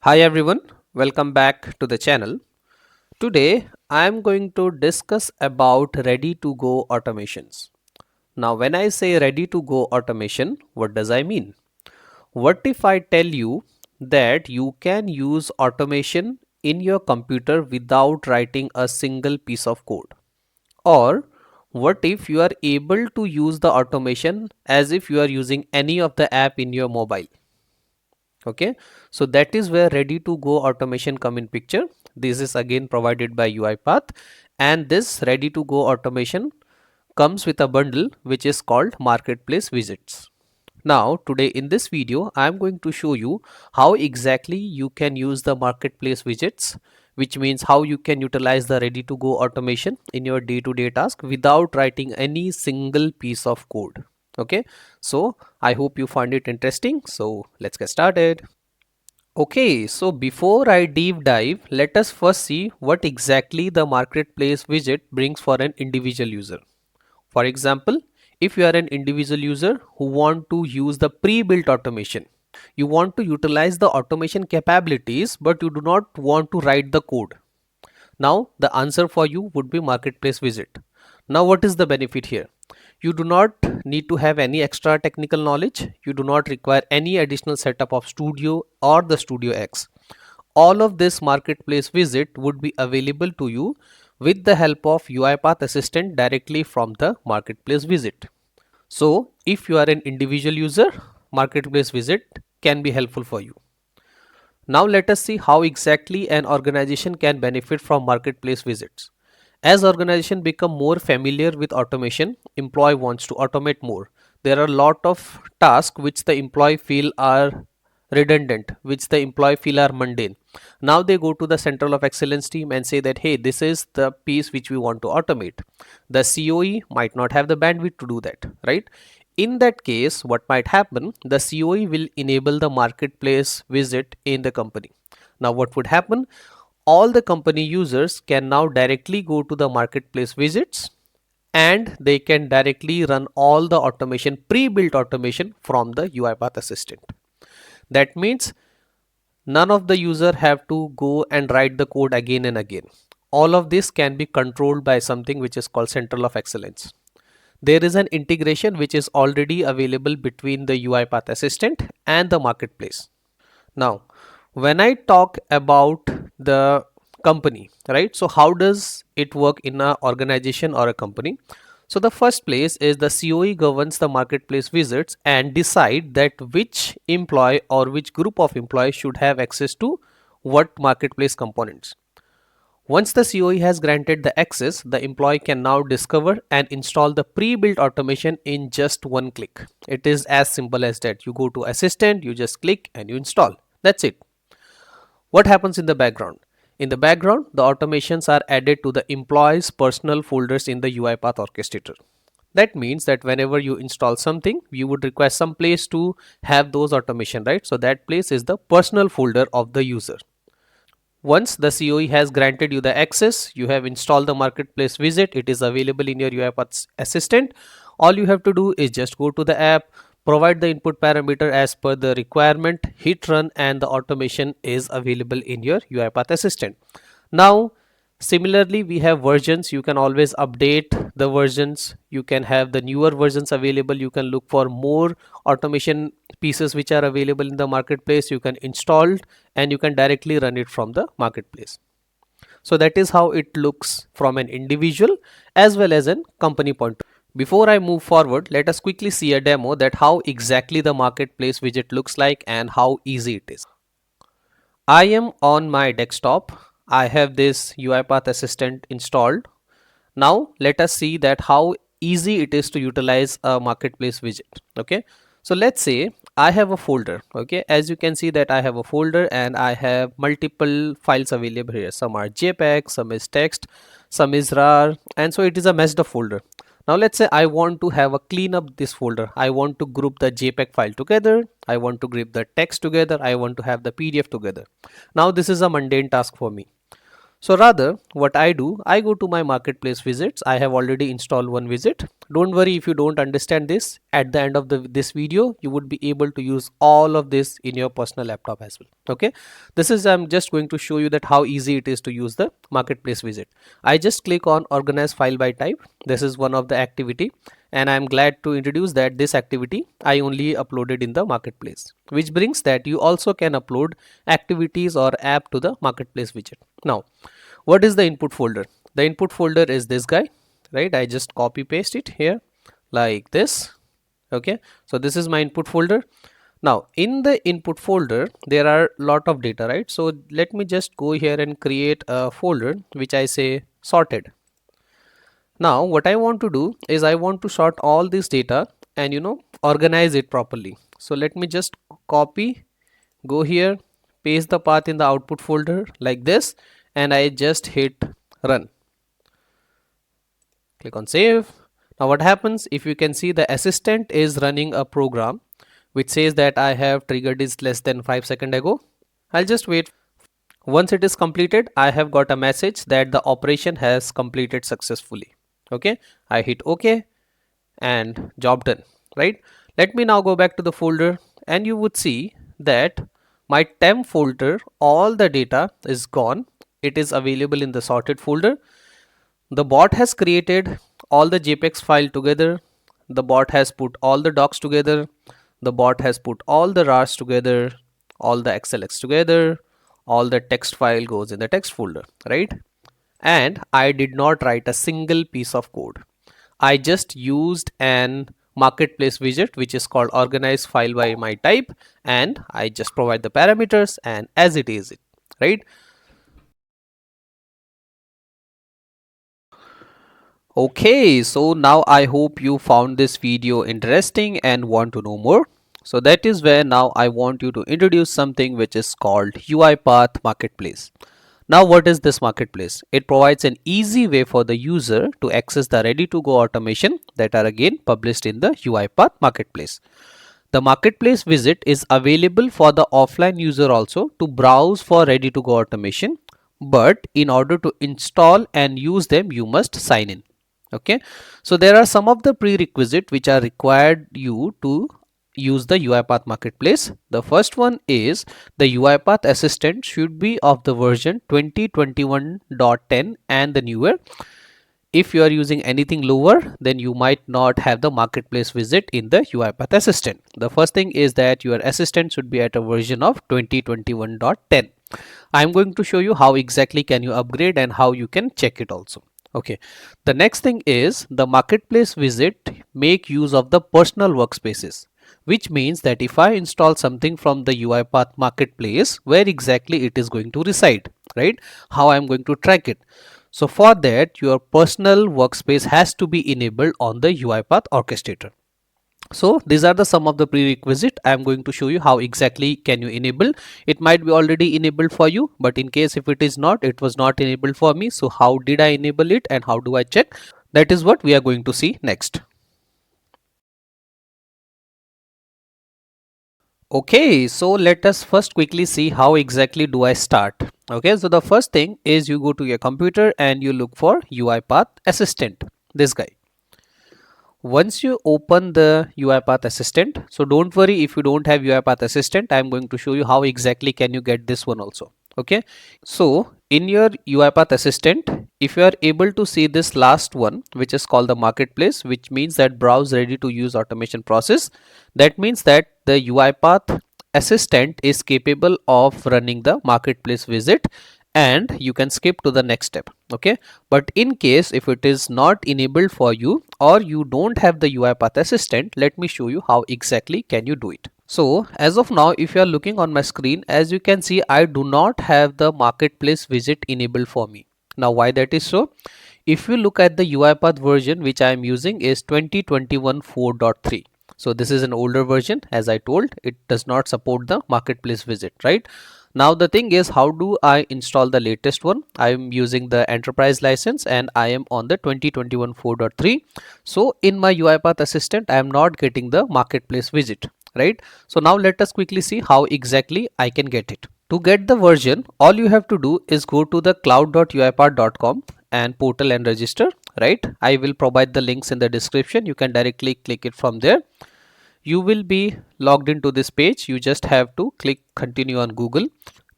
Hi everyone, welcome back to the channel. Today I am going to discuss about ready to go automations. Now when I say ready to go automation, what does I mean? What if I tell you that you can use automation in your computer without writing a single piece of code? Or what if you are able to use the automation as if you are using any of the app in your mobile? Okay, so that is where ready to go automation come in picture. This is again provided by UiPath, and this ready to go automation comes with a bundle which is called marketplace widgets. Now today in this video I am going to show you how exactly you can use the marketplace widgets, which means how you can utilize the ready to go automation in your day-to-day task without writing any single piece of code. Okay, so I hope you find it interesting, so let's get started. Okay, so before I deep dive, let us first see what exactly the marketplace widget brings for an individual user. For example, if you are an individual user who want to use the pre-built automation, you want to utilize the automation capabilities but you do not want to write the code. Now the answer for you would be marketplace widget. Now what is the benefit here? You do not need to have any extra technical knowledge. You do not require any additional setup of Studio or the Studio X. All of this marketplace widget would be available to you with the help of UiPath Assistant directly from the marketplace widget. So if you are an individual user, marketplace widget can be helpful for you. Now let us see how exactly an organization can benefit from marketplace widgets. As organizations become more familiar with automation, employee wants to automate more. There are a lot of tasks which the employee feel are redundant, which the employee feel are mundane. Now they go to the central of excellence team and say that hey, this is the piece which we want to automate. The COE might not have the bandwidth to do that, right? In that case, what might happen, the COE will enable the marketplace widget in the company. Now what would happen? All the company users can now directly go to the marketplace widgets and they can directly run all the automation, pre-built automation from the UiPath Assistant. That means none of the user have to go and write the code again and again. All of this can be controlled by something which is called Central of Excellence. There is an integration which is already available between the UiPath Assistant and the marketplace. Now, when I talk about the company, right? So how does it work in an organization or a company? So the first place is the COE governs the marketplace widgets and decide that which employee or which group of employees should have access to what marketplace components. Once the COE has granted the access, the employee can now discover and install the pre-built automation in just one click. It is as simple as that. You go to Assistant, you just click and you install. That's it. What happens in the background? In the background, the automations are added to the employee's personal folders in the UiPath orchestrator. That means that whenever you install something, you would require some place to have those automation, right? So that place is the personal folder of the user. Once the COE has granted you the access, you have installed the marketplace widget, it is available in your UiPath Assistant. All you have to do is just go to the app, provide the input parameter as per the requirement, hit run, and the automation is available in your UiPath Assistant. Now, similarly, we have versions. You can always update the versions. You can have the newer versions available. You can look for more automation pieces which are available in the marketplace. You can install it and you can directly run it from the marketplace. So that is how it looks from an individual as well as a company point of view. Before I move forward, let us quickly see a demo that how exactly the marketplace widget looks like and how easy it is. I am on my desktop. I have this UiPath Assistant installed. Now let us see that how easy it is to utilize a marketplace widget. Okay, so let's say I have a folder. Okay, as you can see that I have a folder and I have multiple files available here. Some are JPEG, some is text, some is RAR, and so it is a messed up folder. Now let's say I want to have a clean up this folder. I want to group the JPEG file together. I want to group the text together. I want to have the PDF together. Now this is a mundane task for me. So rather, what I do, I go to my marketplace widgets. I have already installed one widget. Don't worry if you don't understand this. At the end of this video, you would be able to use all of this in your personal laptop as well. Okay. This is, I'm just going to show you that how easy it is to use the marketplace widget. I just click on organize file by type. This is one of the activity, and I'm glad to introduce that this activity I only uploaded in the marketplace, which brings that you also can upload activities or app to the marketplace widget. Now, what is the input folder? The input folder is this guy, right? I just copy paste it here like this. Okay, so this is my input folder. Now in the input folder there are lot of data, right? So let me just go here and create a folder which I say sorted. Now what I want to do is I want to sort all this data and organize it properly. So let me just copy, go here, paste the path in the output folder like this, and I just hit run. Click on save. Now what happens, if you can see, the assistant is running a program which says that I have triggered this less than 5 seconds ago. I'll just wait. Once it is completed, I have got a message that the operation has completed successfully. Okay, I hit OK and job done, right? Let me now go back to the folder and you would see that my temp folder, all the data is gone. It is available in the sorted folder. The bot has created all the JPEGs file together. The bot has put all the docs together. The bot has put all the RARs together, all the XLX together. All the text file goes in the text folder, right? And I did not write a single piece of code. I just used an marketplace widget which is called organize file by my type, and I just provide the parameters and as it is it, right? Okay, so now I hope you found this video interesting and want to know more. So that is where now I want you to introduce something which is called UiPath Marketplace. Now what is this marketplace? It provides an easy way for the user to access the ready to go automation that are again published in the UiPath Marketplace. The marketplace visit is available for the offline user also to browse for ready to go automation, but in order to install and use them you must sign in. Okay, so there are some of the prerequisite which are required you to use the UiPath Marketplace. The first one is the UiPath Assistant should be of the version 2021.10 and the newer. If you are using anything lower, then you might not have the marketplace visit in the UiPath Assistant. The first thing is that your assistant should be at a version of 2021.10. I'm going to show you how exactly can you upgrade and how you can check it also. Okay, the next thing is the marketplace visit make use of the personal workspaces, which means that if I install something from the UiPath Marketplace, where exactly it is going to reside, right? How I'm going to track it. So for that, your personal workspace has to be enabled on the UiPath Orchestrator. So these are the some of the prerequisite. I am going to show you how exactly can you enable. It might be already enabled for you, but in case if it is not, it was not enabled for me. So how did I enable it and how do I check? That is what we are going to see next. Okay, so let us first quickly see how exactly do I start. Okay, so the first thing is you go to your computer and you look for UiPath Assistant, this guy. Once you open the UiPath Assistant, so don't worry if you don't have UiPath Assistant, I'm going to show you how exactly can you get this one also. Okay, so in your UiPath Assistant, if you are able to see this last one, which is called the marketplace, which means that browse ready to use automation process, that means that the UiPath Assistant is capable of running the marketplace visit and you can skip to the next step. Okay, but in case if it is not enabled for you or you don't have the UiPath Assistant, let me show you how exactly can you do it. So as of now, if you are looking on my screen, as you can see, I do not have the marketplace visit enabled for me. Now why that is so? If you look at the UiPath version which I am using is 2021 4.3. So this is an older version. As I told, it does not support the marketplace visit, right? Now the thing is, how do I install the latest one? I am using the enterprise license and I am on the 2021 4.3. So in my UiPath Assistant, I am not getting the marketplace visit, right? So now let us quickly see how exactly I can get it. To get the version, all you have to do is go to the cloud.uipath.com and portal and register, right? I will provide the links in the description. You can directly click it from there. You will be logged into this page. You just have to click continue on Google.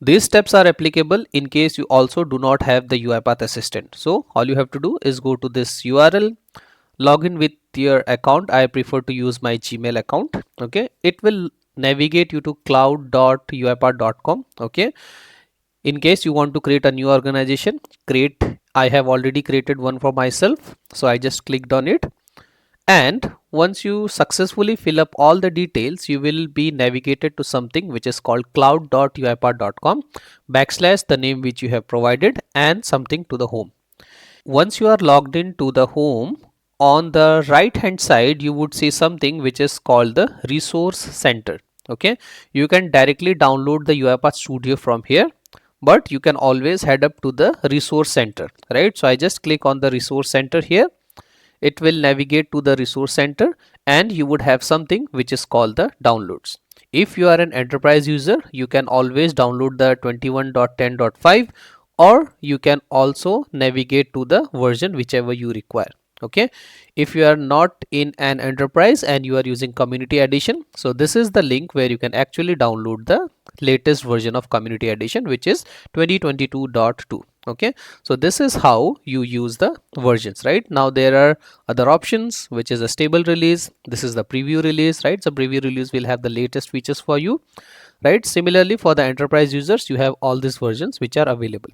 These steps are applicable in case you also do not have the UiPath Assistant. So all you have to do is go to this URL, log in with your account. I prefer to use my Gmail account. Okay, it will navigate you to cloud.uipath.com. Okay, in case you want to create a new organization, I have already created one for myself, so I just clicked on it. And once you successfully fill up all the details, you will be navigated to something which is called cloud.uipath.com / the name which you have provided and something to the home. Once you are logged into the home, on the right hand side you would see something which is called the resource center. Okay, you can directly download the UiPath Studio from here, but you can always head up to the resource center, right? So I just click on the resource center here. It will navigate to the resource center and you would have something which is called the downloads. If you are an enterprise user, you can always download the 21.10.5, or you can also navigate to the version whichever you require. Okay, if you are not in an enterprise and you are using community edition, so this is the link where you can actually download the latest version of community edition, which is 2022.2. Okay, so this is how you use the versions. Right now there are other options, which is a stable release. This is the preview release, right? So preview release will have the latest features for you, right? Similarly, for the enterprise users, you have all these versions which are available.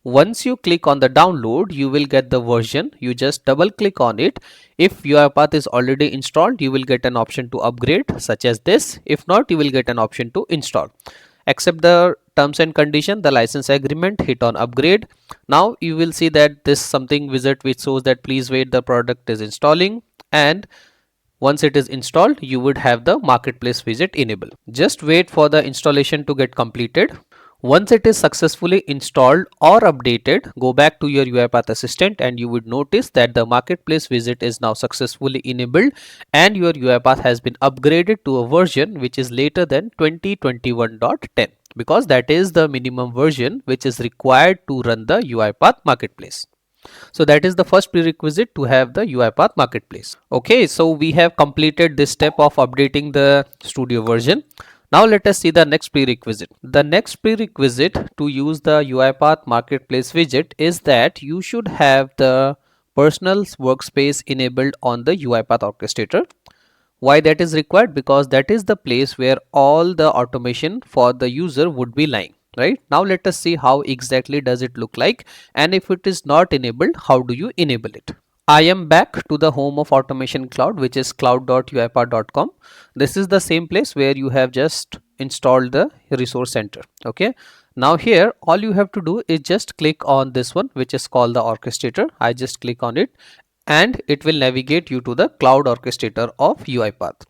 Once you click on the download, you will get the version. You just double click on it. If UiPath is already installed, you will get an option to upgrade, such as this. If not, you will get an option to install. Accept the terms and condition, the license agreement, hit on upgrade. Now you will see that this something wizard which shows that please wait, the product is installing, and once it is installed, you would have the marketplace widget enabled. Just wait for the installation to get completed. Once it is successfully installed or updated, go back to your UiPath Assistant and you would notice that the marketplace widget is now successfully enabled and your UiPath has been upgraded to a version which is later than 2021.10, because that is the minimum version which is required to run the UiPath Marketplace. So that is the first prerequisite to have the UiPath Marketplace. Okay, so we have completed this step of updating the studio version. Now let us see the next prerequisite. The next prerequisite to use the UiPath Marketplace widget is that you should have the personal workspace enabled on the UiPath Orchestrator. Why that is required? Because that is the place where all the automation for the user would be lying. Right now let us see how exactly does it look like, and if it is not enabled, how do you enable it. I am back to the home of automation cloud, which is cloud.uipath.com. This is the same place where you have just installed the resource center. Okay, now here all you have to do is just click on this one which is called the orchestrator. I just click on it and it will navigate you to the cloud orchestrator of UiPath.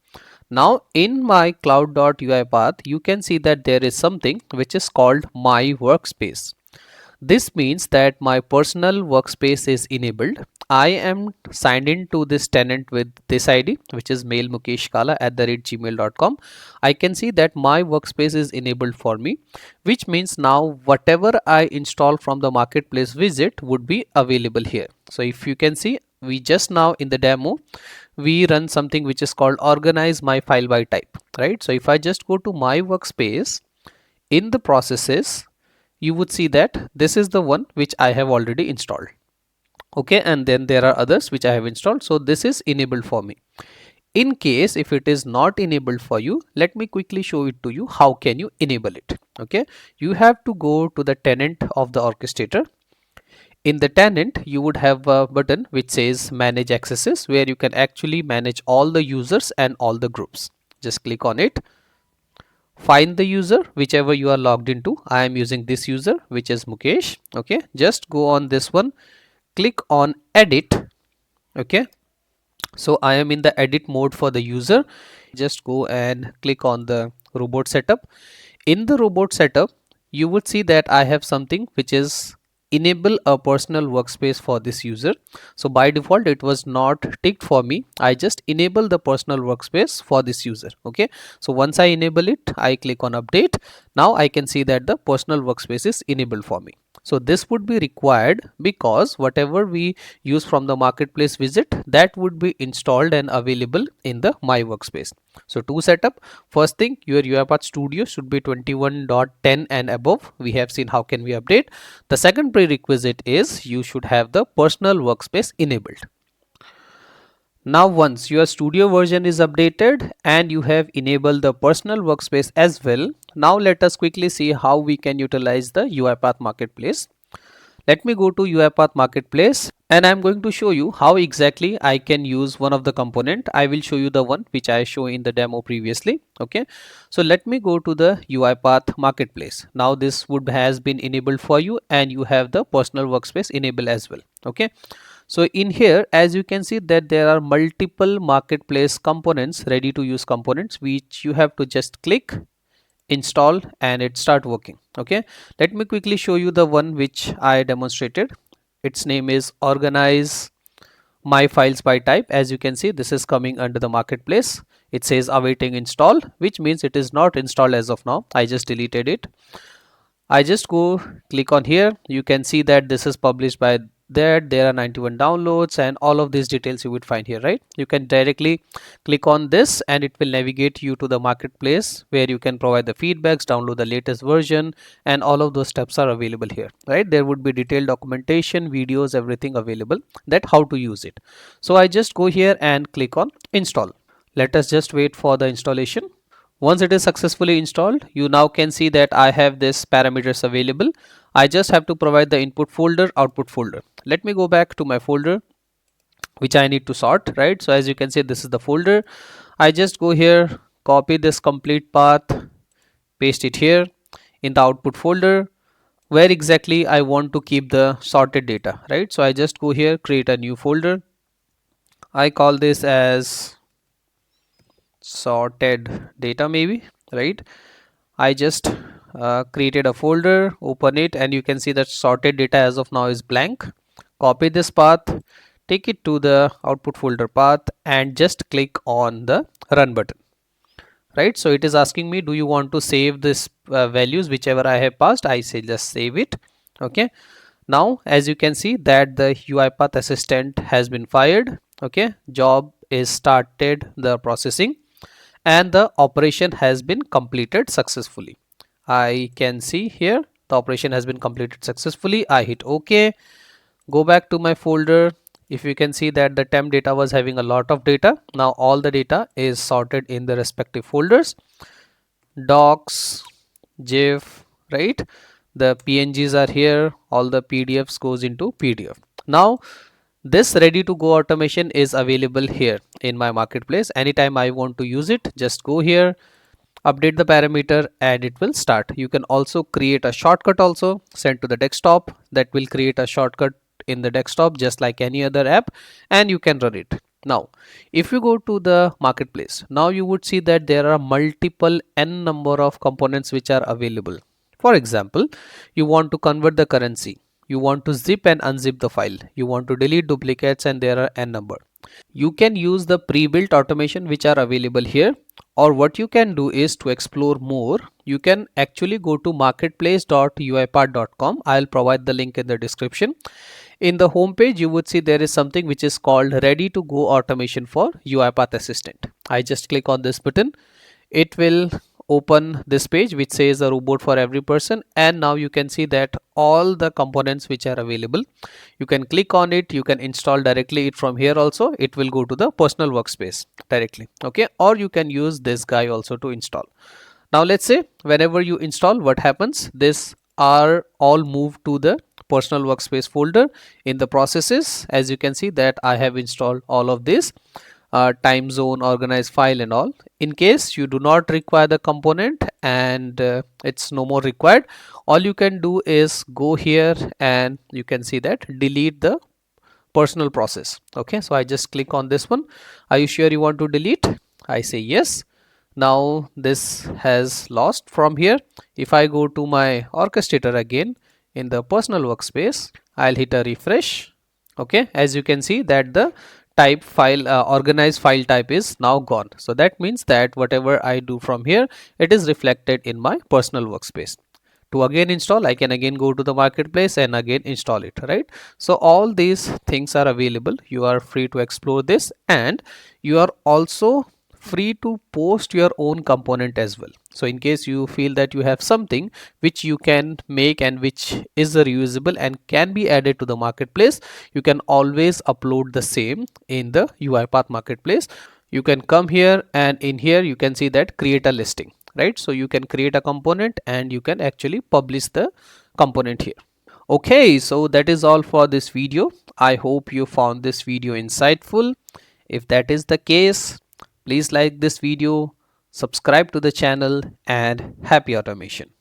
Now in my cloud.uipath, you can see that there is something which is called my workspace. This means that my personal workspace is enabled. I am signed in to this tenant with this ID, which is mailmukeshkala@gmail.com. I can see that my workspace is enabled for me, which means now whatever I install from the marketplace widget would be available here. So if you can see, we just now in the demo, we run something which is called organize my file by type, right? So if I just go to my workspace, in the processes, you would see that this is the one which I have already installed. Okay, and then there are others which I have installed. So this is enabled for me. In case if it is not enabled for you, let me quickly show it to you. How can you enable it? Okay, you have to go to the tenant of the orchestrator. In the tenant, you would have a button which says manage accesses, where you can actually manage all the users and all the groups. Just click on it. Find the user whichever you are logged into. I am using this user, which is Mukesh. Okay, just go on this one, click on edit. Okay, so I am in the edit mode for the user. Just go and click on the robot setup. In the robot setup, you would see that I have something which is enable a personal workspace for this user. So by default it was not ticked for me. I just enable the personal workspace for this user. Okay, so once I enable it, I click on update. Now I can see that the personal workspace is enabled for me. So this would be required because whatever we use from the marketplace widget, that would be installed and available in the my workspace. So to set up, first thing, your UiPath Studio should be 21.10 and above. We have seen how can we update. The second prerequisite is you should have the personal workspace enabled. Now once your studio version is updated and you have enabled the personal workspace as well, now let us quickly see how we can utilize the UiPath Marketplace. Let me go to UiPath Marketplace and I'm going to show you how exactly I can use one of the component. I will show you the one which I show in the demo previously. Okay, so let me go to the UiPath Marketplace. Now this would has been enabled for you and you have the personal workspace enabled as well. Okay, so in here, as you can see that there are multiple marketplace components, ready to use components, which you have to just click, install, and it start working. Okay, let me quickly show you the one which I demonstrated. Its name is organize my files by type. As you can see, this is coming under the marketplace. It says awaiting install, which means it is not installed as of now. I just deleted it. I just go click on here. You can see that this is published by that. There are 91 downloads and all of these details you would find here, right? You can directly click on this and it will navigate you to the marketplace where you can provide the feedbacks, download the latest version, and all of those steps are available here, right? There would be detailed documentation, videos, everything available, that how to use it. So I just go here and click on install. Let us just wait for the installation. Once it is successfully installed, you now can see that I have this parameters available. I just have to provide the input folder, output folder. Let me go back to my folder which I need to sort, right? So as you can see, this is the folder. I just go here, copy this complete path, paste it here in the output folder where exactly I want to keep the sorted data, right? So I just go here, create a new folder. I call this as sorted data maybe, right? I just created a folder, open it, and you can see that sorted data as of now is blank. Copy this path, take it to the output folder path and just click on the run button, right? So it is asking me, do you want to save this values whichever I have passed? I say just save it. Okay, now as you can see that the UiPath Assistant has been fired. Okay, job is started the processing and the operation has been completed successfully. I can see here the operation has been completed successfully. I hit OK. Go back to my folder. If you can see that the temp data was having a lot of data. Now all the data is sorted in the respective folders. Docs, GIF, right? The PNGs are here. All the PDFs goes into PDF. Now this ready to go automation is available here in my marketplace. Anytime I want to use it, just go here, update the parameter and it will start. You can also create a shortcut also, send to the desktop, that will create a shortcut in the desktop just like any other app, and you can run it. Now if you go to the marketplace, now you would see that there are multiple n number of components which are available. For example, you want to convert the currency, you want to zip and unzip the file, you want to delete duplicates, and there are n number. You can use the pre-built automation which are available here, or what you can do is to explore more, you can actually go to marketplace.uipath.com. I'll provide the link in the description. In the home page you would see there is something which is called ready to go automation for UiPath Assistant. I just click on this button, it will open this page which says a robot for every person, and now you can see that all the components which are available, you can click on it, you can install directly it from here also. It will go to the personal workspace directly. Okay, or you can use this guy also to install. Now let's say whenever you install, what happens, this are all moved to the personal workspace folder in the processes. As you can see that I have installed all of this, time zone, organized file and all. In case you do not require the component and it's no more required, all you can do is go here and you can see that delete the personal process. Okay, so I just click on this one. Are you sure you want to delete? I say yes. Now this has lost from here. If I go to my orchestrator again, in the personal workspace, I'll hit a refresh. Okay, as you can see that the type file organized file type is now gone. So that means that whatever I do from here, it is reflected in my personal workspace. To again install, I can again go to the marketplace and again install it, right? So all these things are available. You are free to explore this, and you are also free to post your own component as well. So in case you feel that you have something which you can make and which is reusable and can be added to the marketplace, you can always upload the same in the UiPath Marketplace. You can come here, and in here you can see that create a listing, right? So you can create a component and you can actually publish the component here. Okay, so that is all for this video. I hope you found this video insightful. If that is the case, please like this video, subscribe to the channel, and happy automation.